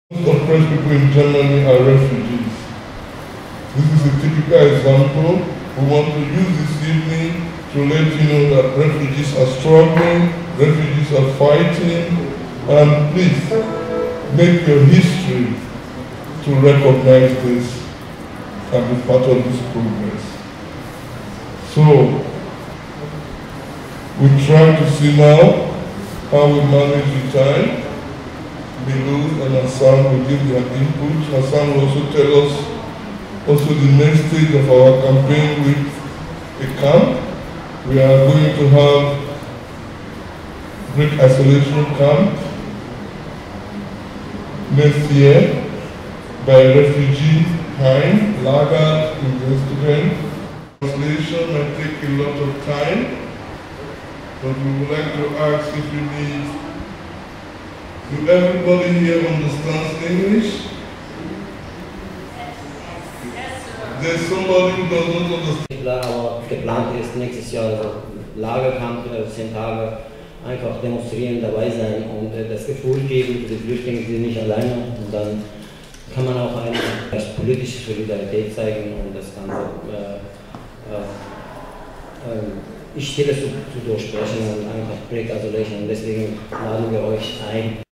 Oppressed people in Germany are refugees. This is a typical example. We want to use this evening to let you know that refugees are struggling, refugees are fighting, and please make your history to recognize this and be part of this progress. So, we try to see now how we manage the time. Bilal and Hassan will give their input. Hassan will also tell us the next stage of our campaign with a camp. We are going to have Great Isolation Camp next year by refugee Hein Lager in the student. Translation might take a lot of time, but we would like to ask if you need. Do everybody here understands English? There's somebody who does not understand. Aber geplant ist nächstes Jahr also Lagerkampf, 10 Tage, einfach demonstrieren, dabei sein und das Gefühl geben für die Flüchtlinge, die sind nicht alleine. Und dann kann man auch eine politische Solidarität zeigen und das Ganze ich stelle es zu durchsprechen und einfach Great Isolation. Und deswegen laden wir euch ein.